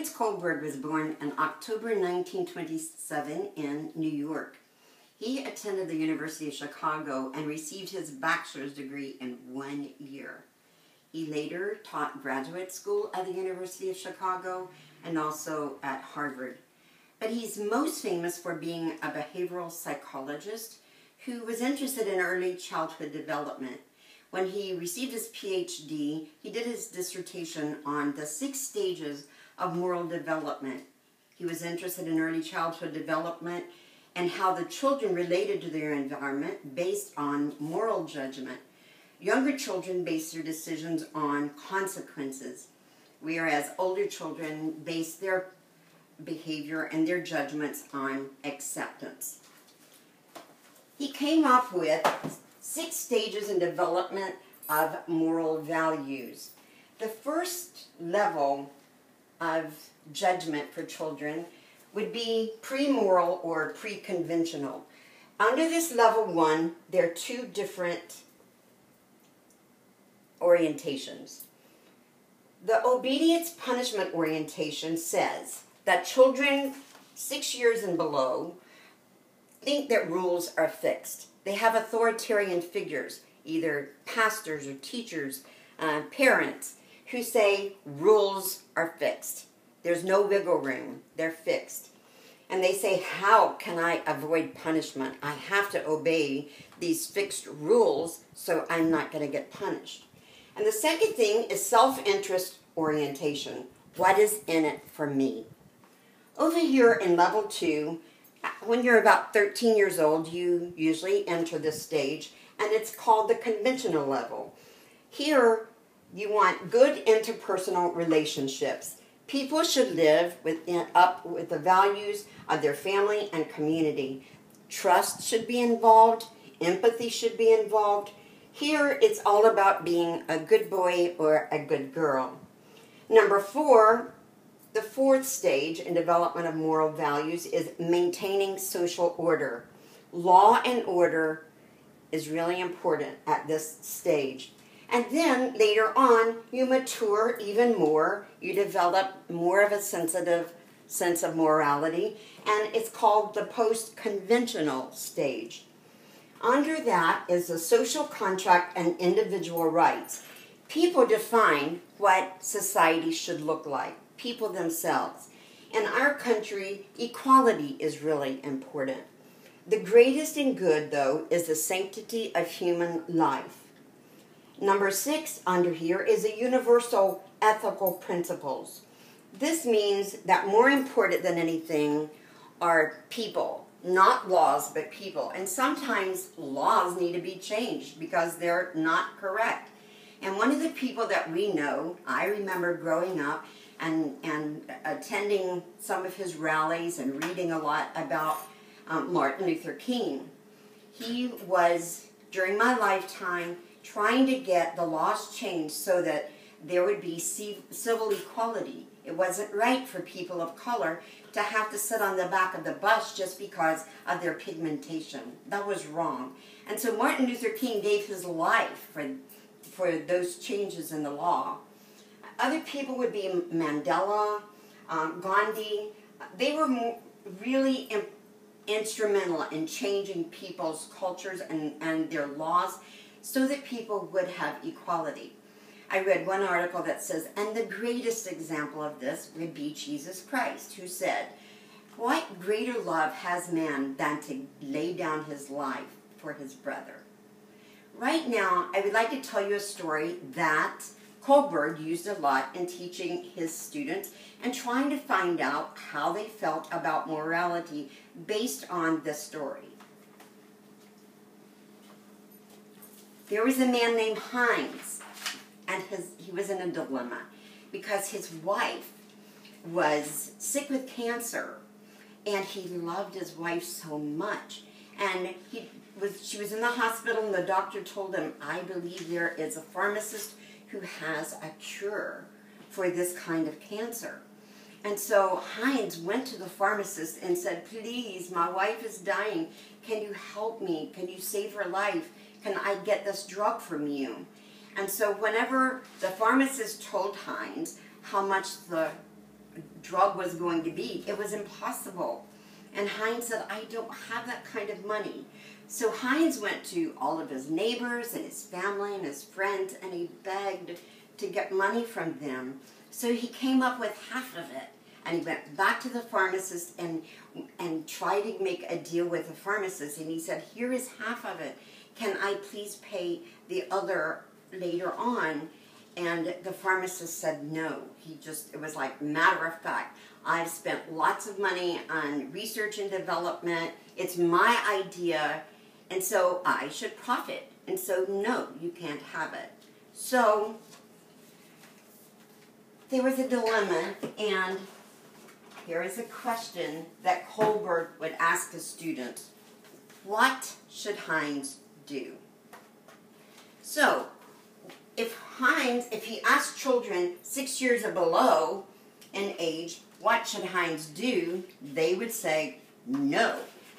Lawrence Kohlberg was born in October 1927 in New York. He attended the University of Chicago and received his bachelor's degree in 1 year. He later taught graduate school at the University of Chicago and also at Harvard. But he's most famous for being a behavioral psychologist who was interested in early childhood development. When he received his PhD, he did his dissertation on the 6 stages of moral development. He was interested in early childhood development and how the children related to their environment based on moral judgment. Younger children base their decisions on consequences, whereas older children base their behavior and their judgments on acceptance. He came up with 6 stages in development of moral values. The first level of judgment for children would be pre-moral or pre-conventional. Under this level 1, there are 2 different orientations. The obedience punishment orientation says that children 6 years and below think that rules are fixed. They have authoritarian figures, either pastors or teachers, parents, who say rules are fixed. There's no wiggle room. They're fixed. And they say, how can I avoid punishment? I have to obey these fixed rules so I'm not going to get punished. And the second thing is self-interest orientation. What is in it for me? Over here in level 2, when you're about 13 years old, you usually enter this stage, and it's called the conventional level. Here, you want good interpersonal relationships. People should live up with the values of their family and community. Trust should be involved. Empathy should be involved. Here, it's all about being a good boy or a good girl. Number 4, the 4th stage in development of moral values is maintaining social order. Law and order is really important at this stage. And then later on, you mature even more. You develop more of a sensitive sense of morality, and it's called the post-conventional stage. Under that is the social contract and individual rights. People define what society should look like, people themselves. In our country, equality is really important. The greatest and good, though, is the sanctity of human life. Number 6 under here is the universal ethical principles. This means that more important than anything are people, not laws, but people. And sometimes laws need to be changed because they're not correct. And one of the people that we know, I remember growing up and attending some of his rallies and reading a lot about Martin Luther King. He was, during my lifetime, trying to get the laws changed so that there would be civil equality. It wasn't right for people of color to have to sit on the back of the bus just because of their pigmentation. That was wrong. And so Martin Luther King gave his life for those changes in the law. Other people would be Mandela, Gandhi. They were really instrumental in changing people's cultures and their laws so that people would have equality. I read one article that says, and the greatest example of this would be Jesus Christ, who said, what greater love has man than to lay down his life for his brother? Right now, I would like to tell you a story that Kohlberg used a lot in teaching his students and trying to find out how they felt about morality based on this story. There was a man named Heinz, and he was in a dilemma because his wife was sick with cancer, and he loved his wife so much. And she was in the hospital, and the doctor told him, I believe there is a pharmacist who has a cure for this kind of cancer. And so Heinz went to the pharmacist and said, please, my wife is dying. Can you help me? Can you save her life? Can I get this drug from you? And so whenever the pharmacist told Heinz how much the drug was going to be. It was impossible. And Heinz said, I don't have that kind of money. So Heinz went to all of his neighbors and his family and his friends, and he begged to get money from them. So he came up with half of it. And he went back to the pharmacist and tried to make a deal with the pharmacist. And he said, here is half of it. Can I please pay the other later on? And the pharmacist said no. It was like matter of fact. I've spent lots of money on research and development. It's my idea, and so I should profit. And so no, you can't have it. So there was a dilemma, and here is a question that Kohlberg would ask a student. What should Heinz do? So, if he asked children 6 years or below in age, what should Heinz do? They would say, no,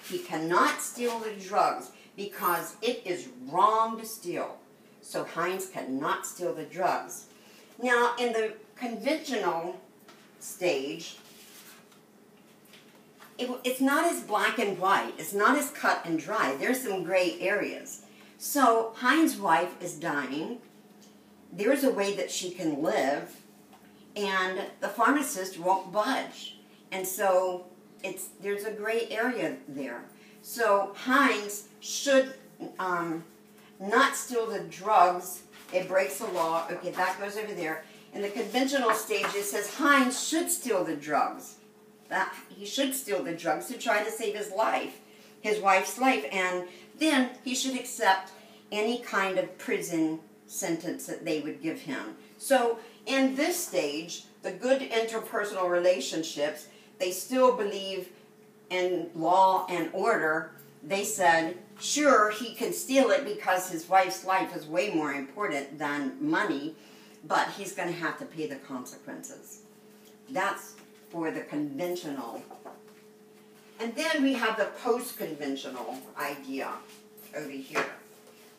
he cannot steal the drugs because it is wrong to steal. So Heinz cannot steal the drugs. Now, in the conventional stage, it's not as black and white. It's not as cut and dry. There's some gray areas. So Heinz's wife is dying. There's a way that she can live, and the pharmacist won't budge. And so there's a gray area there. So Heinz should not steal the drugs. It breaks the law. Okay, that goes over there. In the conventional stage, it says Heinz should steal the drugs. He should steal the drugs to try to save his life, his wife's life, and then he should accept any kind of prison sentence that they would give him. So in this stage, the good interpersonal relationships, they still believe in law and order. They said, sure, he can steal it because his wife's life is way more important than money, but he's going to have to pay the consequences. That's for the conventional. And then we have the post-conventional idea over here,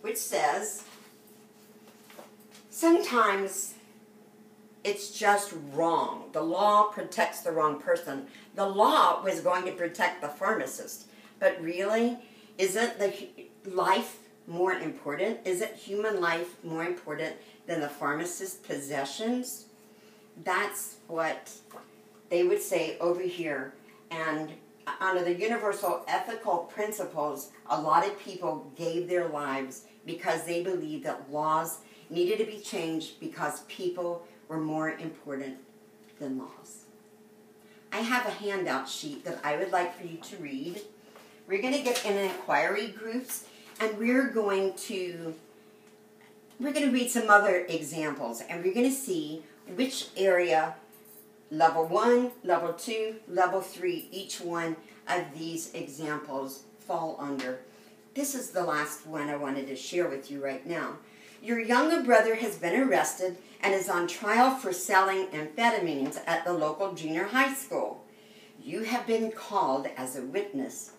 which says, sometimes it's just wrong. The law protects the wrong person. The law was going to protect the pharmacist, but really, isn't the life more important? Isn't human life more important than the pharmacist's possessions? That's what they would say over here. And under the universal ethical principles, a lot of people gave their lives because they believed that laws needed to be changed because people were more important than laws. I have a handout sheet that I would like for you to read. We're going to get in inquiry groups, and we're going to read some other examples, and we're going to see which area, level 1, level 2, level 3, each one of these examples fall under. This is the last one I wanted to share with you right now. Your younger brother has been arrested and is on trial for selling amphetamines at the local junior high school. You have been called as a witness.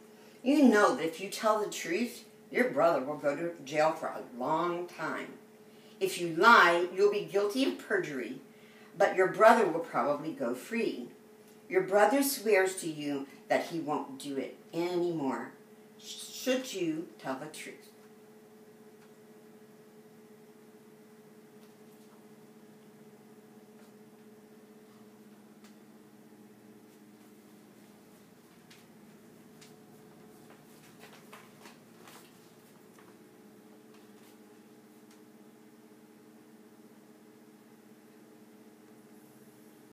You know that if you tell the truth, your brother will go to jail for a long time. If you lie, you'll be guilty of perjury, but your brother will probably go free. Your brother swears to you that he won't do it anymore. Should you tell the truth?